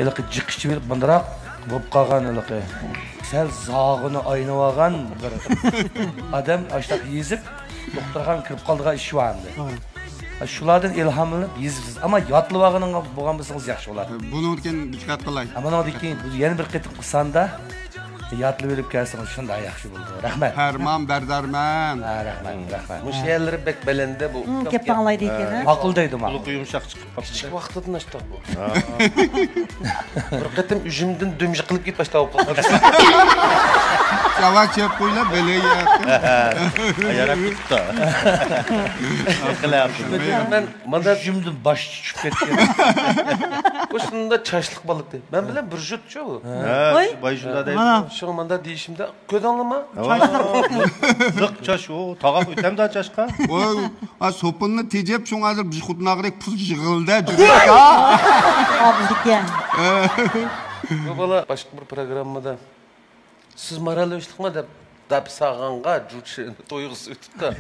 [SPEAKER 7] eliqi jiqishchi berib bundaroq bo'lib qolgan eliqi. Sal zog'ini aynab olgan bir adam ashtaq yezib doktorxanaga kirib qoldigan ish vardı. Shulardan ilhomlanib yezibsiz. Ammo yotlib olganingiz bo'lgan bo'lsangiz yaxshi bo'ladi.
[SPEAKER 2] Buni o'tgan diqqat qilay.
[SPEAKER 7] Ammo keyin bu yana bir qitim qilsanda yotlib olib kelsangiz shunday yaxshi bo'ldi. Rahmat.
[SPEAKER 2] Farmon bardarman.
[SPEAKER 7] Rahmat.
[SPEAKER 4] Bu she'rlari bek belende bu.
[SPEAKER 8] Gap anglaydi ekan.
[SPEAKER 7] Ma'quldaydi ma.
[SPEAKER 9] Quliq yumshoq chiqib qoldi.
[SPEAKER 4] Kichik vaqtida nashtaq bu. Bir qitim ujimdan dumji qilib ketib boshlab qoldi.
[SPEAKER 2] Cavak çöp koyla beleyi yaptı.
[SPEAKER 9] Ayarak tuttu.
[SPEAKER 4] Ben
[SPEAKER 7] manda jümdüm baş çıkıp ketken.
[SPEAKER 4] Bu şunda çaşlık balık değil. Ben bilen bir jüt şu.
[SPEAKER 9] Oy. Bayşunda değil.
[SPEAKER 4] Şu manda deyişimde köd anlama.
[SPEAKER 9] Zık çaş o. Tağap ötem daha çaşka.
[SPEAKER 2] O sopununu tecep şun hazır bir kutuna gerek pul jığıldı.
[SPEAKER 8] Abuzdik ya.
[SPEAKER 4] Bu bala başka bir programda siz moralleşlikmi deb sağğanğa Cüçeni toyğusu ötüptü.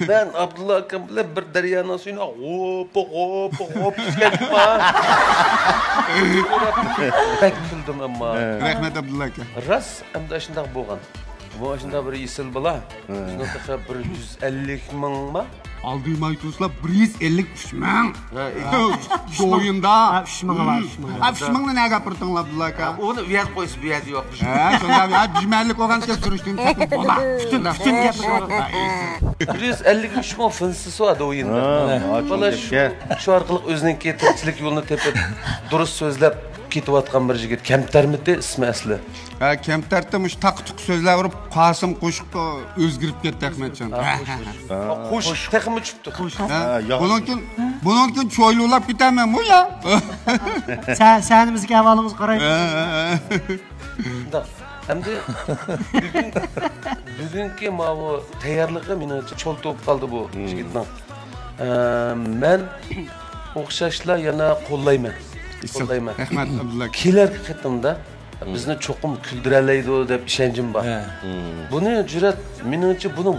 [SPEAKER 4] Ben Abdullah akam bilen bir deryanın suyuna hop gelipma. Bek güldüm ama.
[SPEAKER 2] Rahmet Abdullah aka.
[SPEAKER 4] Ras amda şundaq bolğan. Bu aşında bir isil bala. Şundaqa 150 ming mı?
[SPEAKER 2] Aldığım aytosla 153 ming. Doyunda
[SPEAKER 5] 3 ming var.
[SPEAKER 2] 3 mingni ne gapirtin Abdullah aka?
[SPEAKER 4] Onu uyat qo'ysa bu yerda yo'qmish.
[SPEAKER 2] Şunda ya bizmerlik olgan kez sürüştüm. Bütün gapirdi.
[SPEAKER 4] 153 ming finsi var oyunda. Bala şu arqılıq özününki tirikchilik yo'lini tepib durust so'zlab ketayotgan bir yigit Kemtermidi ismi asli.
[SPEAKER 2] Ha Kemter'de muş tak sözler vurup Kasım Qo'shiq özgürüp ketdi Ahmetcan.
[SPEAKER 4] Qo'shiq texmi çıktı.
[SPEAKER 2] Bununkin çoylulab ketaman bu ya.
[SPEAKER 5] Senimizga avalimiz qaraydi.
[SPEAKER 4] Hamda bugungi bu tayyorligi menimcha cho'l to'p qoldi bu yigitning. Men o'xshashlar yana qo'llayman.
[SPEAKER 2] Rahmat Abdullah.
[SPEAKER 4] Kelarki qitimda bizni cho'qim kuldiraleydi deb ishonchim bor. Buni jurat menimcha buni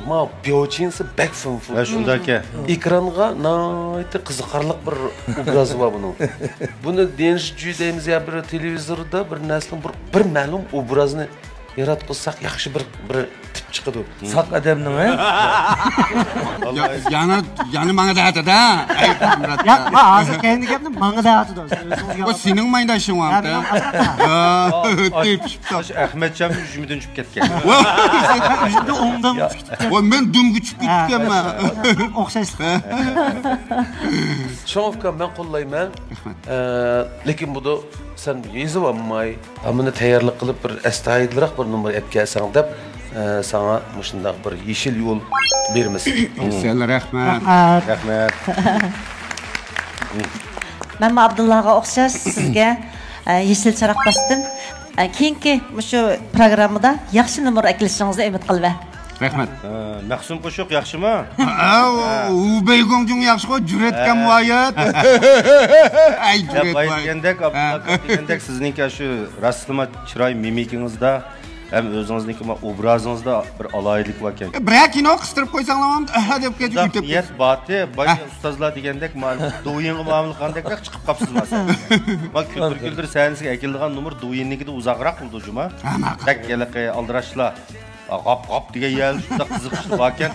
[SPEAKER 4] biyochinsi back funfu.
[SPEAKER 9] Shundaki.
[SPEAKER 4] Ekranga noyta qiziqarli bir obrazi bor buning. Buni denish deymiz ya bir televizorda bir naslning bir ma'lum obrazni yaratqizsak yaxshi bir tip chiqadi.
[SPEAKER 7] Saq odamning,
[SPEAKER 2] Yani bana da atıda.
[SPEAKER 5] Ya hozir kendi gapni bana da atıda.
[SPEAKER 2] O senin maydaşın var da.
[SPEAKER 9] Ahmetcan yüzümden çıkıp ketken.
[SPEAKER 5] Yüzümde ondan
[SPEAKER 2] O ben düm küçük gitken mi?
[SPEAKER 5] Oxşaşlık.
[SPEAKER 4] Şovka ben qo'llayman. Lekin bu da sen yezib olmay, amını tayyorlik qilib bir astoydilroq bir nomer olib kelsang deb sana shunday bir yeşil yo'l beramiz.
[SPEAKER 2] Sizlarga rahmat.
[SPEAKER 9] Rahmat.
[SPEAKER 8] Men Abdullahga o'xshash sizga yeşil chiroq bosdim. Keyingi shu programmada yaxshi nomer akilishingizni umid qilaman.
[SPEAKER 2] Rahmat.
[SPEAKER 9] Maqsum Qo'shiq yaxshimi?
[SPEAKER 2] U beygong'jung yaxshi qo'y, juratga muvoyat. Ay jurat.
[SPEAKER 9] Degandek sizningki shu rastlama chiroy mimikingizda hem o'zingizniki obrazingizda bir alaylik bor ekan.
[SPEAKER 2] Bir kino qistirib qo'ysanglar ham deb ketib.
[SPEAKER 9] Niyat boti, boya ustozlar degandek do'yinga muomala qandek chiqib qapsiz masalan. Bak kuldir sahnasiga akildigan nomer do'yinnikida uzoqroq bo'ldi juma. Takkaliqi aldirashlar. Qap degan yel shunda qiziqishli bor ekan.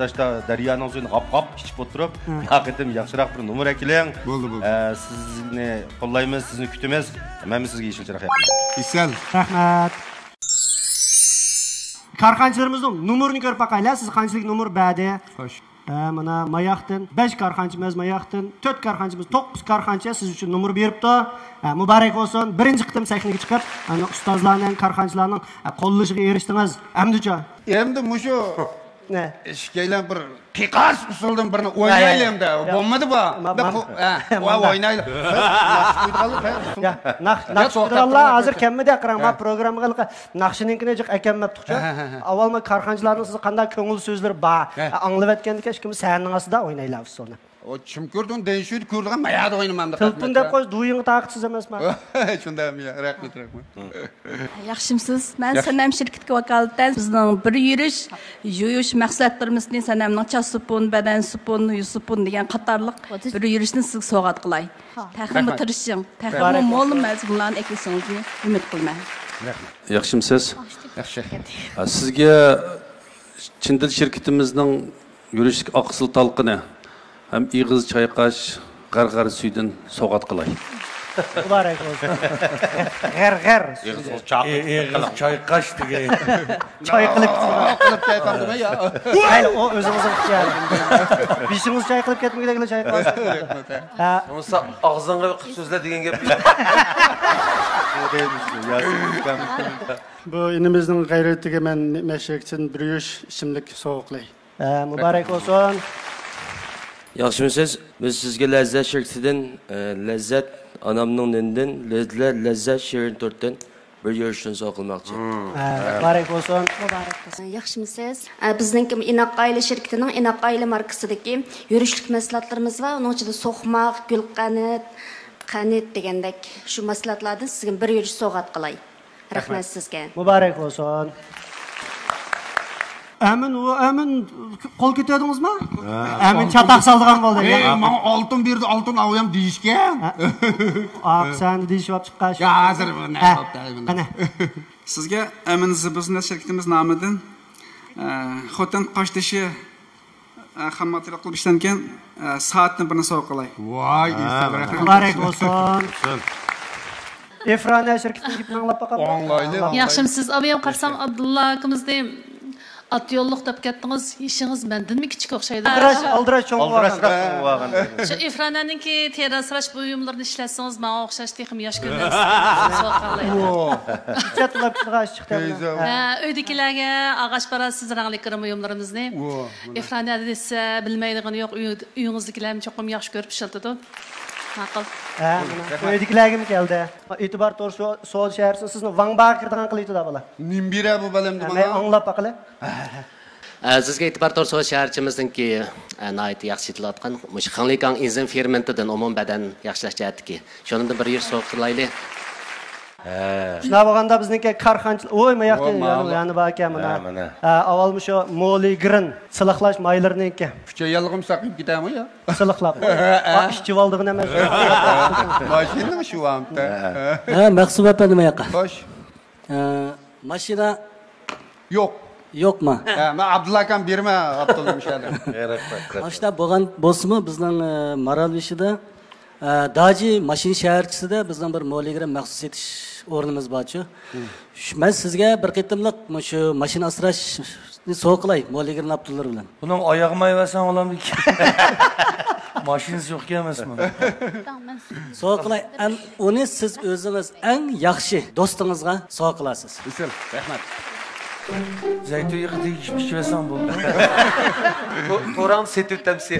[SPEAKER 9] Boshqa daryoning suyini qap ichib o'tirib, haqiqatan yaxshiroq bir nomer akilang.
[SPEAKER 2] Bo'ldi.
[SPEAKER 9] Sizni qo'llaymiz, sizni kutamiz. Men sizga yeşil chiroq yapaman.
[SPEAKER 2] Isal.
[SPEAKER 5] Rahmat. Karxanchilarimizning numerini ko'rib boqaylar. Siz qanchalik nomer berdi?
[SPEAKER 2] Xo'sh.
[SPEAKER 5] Mana Mayaqdan 5 karxanchimiz Mayaqdan, 4 karxanchimiz 9 karxancha siz uchun nomer beribdi. Muborak bo'lsin. Birinchi qitim sahnaga chiqib, ana ustozlarning, karxanchilarning qo'llashiga erishdingiz. Amdicha.
[SPEAKER 2] Endi mushu ne? Eşkeylen bir Pikas usuldan birini oynayalım da. Olmadı bu. Oynayalım.
[SPEAKER 5] Naqshidrallar hozir kamida qirama programmaga naqshininkini jiq akamaptiqcha. Avvalma karxanchilarning siz qanday ko'ngil so'zlari bor. Anglab aytgandek hech kim sahnaning ostida o'ynaylarsiz uni.
[SPEAKER 2] O kim gördün değişiyor gördün mayada oynamam da.
[SPEAKER 5] Telefon deb qo'y, duyingni taqsiz emasman.
[SPEAKER 2] Shundaymi ya, rahmat.
[SPEAKER 14] Yaxshimsiz. Men Sanam şirkatga vakolatdan bizning bir yurish, yuyish maqsadlarimizni Sanamning chasupun, badan supun, yusupun degan qatorliq bir yurishni sizga sovg'at qilay. Taxmin tirishing, taxmin mo'l mazmunlarni eklesingizni umid qilaman.
[SPEAKER 3] Yaxshimsiz?
[SPEAKER 2] Yaxshi.
[SPEAKER 3] Sizga Çindil şirketimizning yurishlik aqsil talqini hem ig'iz chayqash, g'arg'ar suydan sovg'at qilay.
[SPEAKER 5] Muborak bo'lsin. G'ar.
[SPEAKER 7] Ig'iz chayqash degan.
[SPEAKER 5] Choy qilib chayqamdimi ya? Hayır, o o'zimizning ixtiyor. Bishingiz choy qilib ketmaganlar choy qilasiz.
[SPEAKER 4] Bo'lsa og'zingga qilib so'zla degan gap.
[SPEAKER 11] Bu inimizning g'ayratiga men mashakchin bir yosh ichimlik sovuqlay.
[SPEAKER 5] Muborak bo'lsin.
[SPEAKER 12] Yaxshimisiz? Biz sizga Lazzat shirkatidan Lazzat anamning ninidan Lazzat Shirin tortdan bir yoshdan sog' qilmoqchi.
[SPEAKER 5] Muborak bo'lsin.
[SPEAKER 17] Muborak bo'lsin. Yaxshimisiz? Bizning Inoq oila shirkatining Inoq oila markasidagi yurishlik mahsulotlarimiz va uning ichida so'qmoq, gulqanit, qanit degandek shu mahsulotlardan sizga bir yurish sovg'at qilay. Rahmat sizga.
[SPEAKER 5] Mübarek olsun. Amin kol ketedingizmi? Amin çatak saldıgan boldu.
[SPEAKER 2] Bana altın berdi, altın alayım deyişken.
[SPEAKER 5] Sen deyişip op çıqqan.
[SPEAKER 2] Ya hazır bu ne yaptı?
[SPEAKER 5] Qana.
[SPEAKER 18] Sizga Amin Zibuznet şirketimiz nomidan xotin qoshtishi xizmatlar qilib ishlangan soatni birini sovg'a qilay.
[SPEAKER 2] Voy,
[SPEAKER 5] Mübarek olsun. Efrana şirketini gidip anlap bakalım.
[SPEAKER 19] Yaxshimisiz? Abiyam qarsam Abdulla akamizni at yo'lliq deb ketdingiz. Ishingiz mendanmi kichik o'xshaydi.
[SPEAKER 5] Aldıraş cho'ng
[SPEAKER 9] bo'lgan.
[SPEAKER 19] Shu Efrananingki terasrash buyumlarini ishlatsangiz, menga o'xshash texim yosh ko'rinasiz.
[SPEAKER 5] Chatlab chiqash chiqdi.
[SPEAKER 19] Uydagilarga ag'ash parasiz rangli kirim buyumlarimizni Efrana desa bilmaydigani yo'q, uyingizdagilarni cho'qim yaxshi ko'rib ishlatadi. Ma'qul.
[SPEAKER 5] Uydagilarga mi keldi? E'tibor to'g'ri savol shaharsiz sizni Vangbag'a kirdigan qilaydi da bola.
[SPEAKER 2] Nimbira bu balamdi
[SPEAKER 5] Men anglab baqili.
[SPEAKER 10] Sizga e'tibor to'g'ri shaharchimizningki nihoyat yaxshi etilayotgan mush Xanlikang inzim fermentidan umum badan yaxshilash jihatdagi. Shundan bir yer so'q qilaylik.
[SPEAKER 5] Shuna bo'lganda bizniki karxanchilik, o'y men yoqda yani bor ekan mana. Avval shu moligrin siliqlash maylarniki.
[SPEAKER 2] Kucha yalg'im saqib ketami yo?
[SPEAKER 5] Siliqlab. Ishchi oldig'ini emas.
[SPEAKER 2] Mashinami shu vaqtda?
[SPEAKER 13] Maqsud opa nima yoqqa?
[SPEAKER 2] Xo'sh.
[SPEAKER 13] Mashina
[SPEAKER 2] yo'q.
[SPEAKER 13] Yo'qmi?
[SPEAKER 2] Men Abdulla akam berma, Abdulla mishadi.
[SPEAKER 13] Mashina bo'lgan bo'lsa-mu bizning Maralbeshida Daji mashina shaharchisida bizning bir moligrin maxsus etish o'rnimiz bor-ku. Men sizga bir qitimliq shu mashina asrashni sovg'a qilay, moligrin Abdullar bilan.
[SPEAKER 7] Buning oyog'ini ayvasan olamdi. Mashinasi yo'q emasmi?
[SPEAKER 13] Sovg'a qilay. Uni siz o'zingiz eng yaxshi do'stingizga sovg'a qilasiz.
[SPEAKER 2] Rahmat.
[SPEAKER 7] Zaytun yıkıdık içmesen bu.
[SPEAKER 4] To'ram setib tamsi.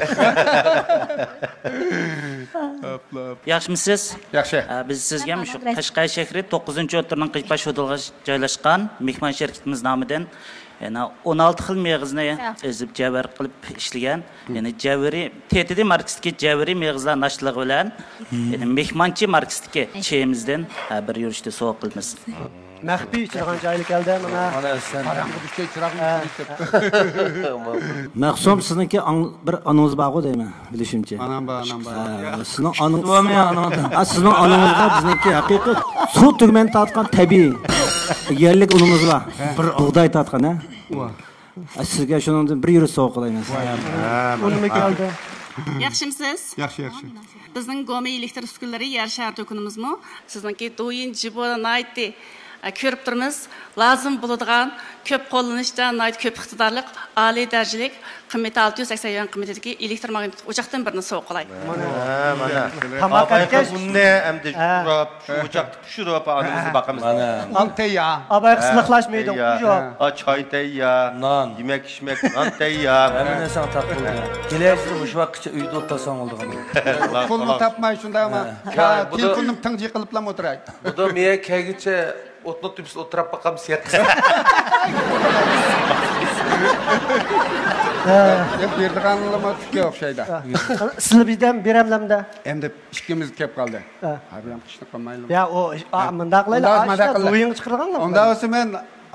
[SPEAKER 15] Yaxshimisiz?
[SPEAKER 2] Yaxshi.
[SPEAKER 15] Biz sizga shu Qashqar shahri 9-o'tirning Qishbash hududida joylashgan mehmon shirkatimiz nomidan yana 16 xil meg'izni ezib javr qilib ishlagan. Ya'ni javri TTD markasdagi javri meg'izlar nashlig'i bilan mehmonchi markasdagi cheyimizdan bir yurishda sovg'a qilamiz.
[SPEAKER 5] Maxfiy chiroq joyli keldi mana.
[SPEAKER 13] Maqsum sizniki bir anonz bor deyman, bilishimcha.
[SPEAKER 2] Anam bor.
[SPEAKER 13] Sizning sizning anonzga bizniki haqiqiy suv tugmani tatgan tabiiy yerlik unimiz bor. Bir bug'doy tatgan, ha? Sizga shundan bir yurish sovg'a qilaymiz.
[SPEAKER 5] Unimi keldi.
[SPEAKER 16] Yaxshimisiz?
[SPEAKER 2] Yaxshi.
[SPEAKER 16] Bizning Gome elektr uskunalari yer shahar do'konimizmi? Sizniki do'yin jibora naytdi. Ko'rib turmiz, lozim bo'ladigan ko'p qo'llanishdan ko'p iqtidorli, oliy darajalik qimmati 680 yuan qimmatidagi elektr magnet o'choqdan birini sovg'a qilay.
[SPEAKER 9] Mana. Tamakakash bunni endi o'choqni tushirib animizni boqamiz. Mana.
[SPEAKER 2] Antayya.
[SPEAKER 5] Abay qisliqlashmaydi.
[SPEAKER 9] Choy tayya, non, yemek ishmek, non tayya.
[SPEAKER 7] Mana sen taqildi. Kelaysiz shu vaqtgacha uyda o'tirsan oldigan.
[SPEAKER 2] Pulni topmay shundaymi? Telefonim tinji qiliblam o'tiray.
[SPEAKER 4] Buda men kaygicha o'tni tubis o'tirib baqam serqis.
[SPEAKER 2] Berdiganlarga tukka o'xshaydi.
[SPEAKER 5] Sizlar bizdan beramlamda.
[SPEAKER 2] Endi ikkimiz kelib qoldi. Har ham qishni qilmaylik.
[SPEAKER 5] Ya o munda qilaylik. O'yin chiqarganlar.
[SPEAKER 2] Unda bo'lsa men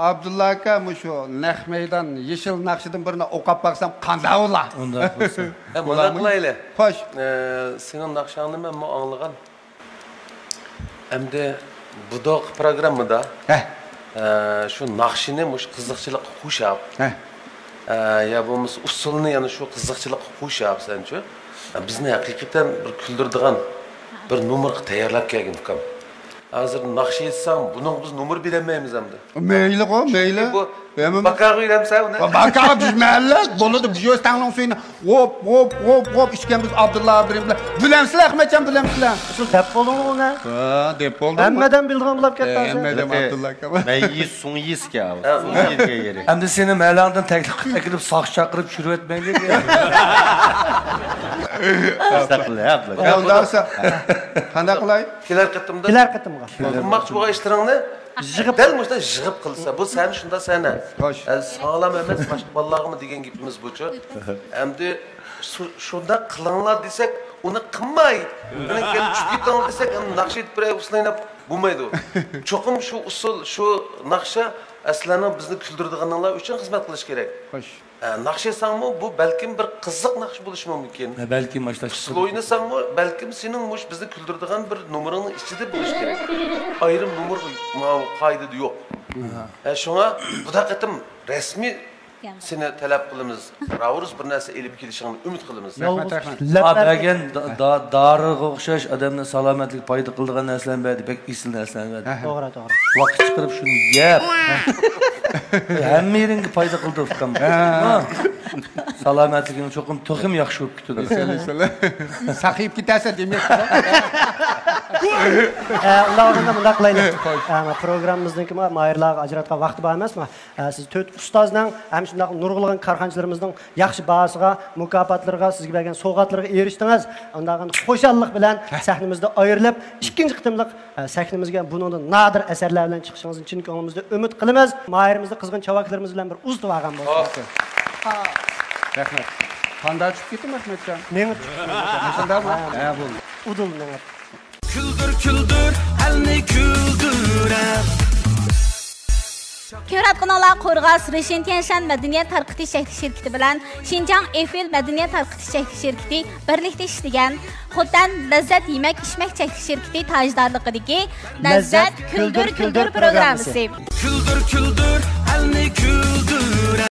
[SPEAKER 2] Abdulla aka shu Nahmaydan yeshil naqshidan birini o'qib baqsam qanday bo'lar?
[SPEAKER 7] Unda bo'lsa.
[SPEAKER 4] Buna qilaylik.
[SPEAKER 2] Xo'sh.
[SPEAKER 4] Sening naqshangni men anglagan. Endi budoq programmada shu naqshini mush qiziqchilik qo'shab. Ya bo'lmasa usulni yana shu qiziqchilik qo'shab senchi. Bizni haqiqatan bir kuldirdigan bir nomerga tayyorlab kelgan ukam. Hozir naqsh etsam, buning biz nomer berolmaymiz hamda.
[SPEAKER 2] Mayli, mayli.
[SPEAKER 4] Baqaga uylamsan uni.
[SPEAKER 2] Baqaga bizmayli. Bo'ladi, biz o'z tanlon suyini hop ishgan biz Abdulla Abdurim bilan. Bilamsizlar, Ahmadjon bilamsizlar.
[SPEAKER 5] Shu deb bo'ldingmi uni?
[SPEAKER 2] Deb bo'ldim.
[SPEAKER 5] Hammadan bilgan bo'lib ketdi.
[SPEAKER 2] Hammadan Abdulla aka.
[SPEAKER 9] Men yisga. Yerga yeri.
[SPEAKER 7] Endi seni mahalangdan taklif saqch chaqirib tushirib etmaylik.
[SPEAKER 2] Astag'firullah. Undasa qanday qilay?
[SPEAKER 4] Kelar qitimda. Qilmoqchi bo'lgan ishlaringni dal mushta yig'ib qilsa, bu sen shunda sana. Sog'lom emas, boshqa bolalarga degan gapimiz bu-chu. Endi shunda qilinglar desak, uni qilmay. Uni kelib tushib ketgan desak, naqsh etib biray uslaynab bo'lmaydi. Cho'qim shu usul, shu naqsha aslanı bizni kuldirdiganlar uchun xizmat qilish kerak.
[SPEAKER 2] Xo'sh.
[SPEAKER 4] Naqsha sanmi bu balkim bir qiziq naqsh bo'lishi mumkin.
[SPEAKER 7] Balkim mashlash.
[SPEAKER 4] Usul o'ynasanmi balkim sening mush bizni kuldirdigan bir nomeringning ichida bo'lishi kerak. Ayrim nomer qoidada yo'q. Shunga bu daqiqatim rasmiy seni talab qilamiz. Ravrus bir narsa elib kelishingni umid qilamiz.
[SPEAKER 7] Abagan doriga o'xshash odamni salomatlik foyda qiladigan narsalar bor, bek isil narsalar bor.
[SPEAKER 5] To'g'ri, to'g'ri.
[SPEAKER 7] Vaqt chiqarib shuni yeb. Hamma yeringga foyda qildirdim. Salomatligini cho'qim to'xim yaxshi bo'lib ketadi.
[SPEAKER 2] Saqib ketasa demak.
[SPEAKER 5] Ularga bunday qilaylik. Programmamizniki mayirlarga ajratgan vaqti bor emasmi? Siz 4 ustozning ham shunday nurg'ulg'an korxonchilarimizning yaxshi bahosiga, mukofotlarga, sizga bergan sovg'atlarga erishdingiz. Undan xo'shallik bilan sahnamizda ayrilib, ikkinchi qitimliq sahnamizga buningdan nadir asarlar bilan chiqishingizni chin ko'nglimizda umid qilamiz. Mayirimizda qizg'in chavaklarimiz bilan bir uzatib olgan bo'lsin.
[SPEAKER 2] Rahmat. Qanday tushib ketding Ahmadjon?
[SPEAKER 5] Men
[SPEAKER 2] shundaymi? Ha, bo'ldi.
[SPEAKER 5] Udul men.
[SPEAKER 21] Küldür küldür elni küldürer.
[SPEAKER 22] Ko'rayotganlar Qo'rg'os Reshen Tianshan madaniyat tarqitish shirkati bilan Xinjiang Eiffel madaniyat tarqitish shirkati birlikda ishlagan Xotan Lazzat yemak ichmak shirkati tajdorligidagi Lazzat Kuldur Kuldur programmasi.
[SPEAKER 21] Küldür küldür elni küldürer.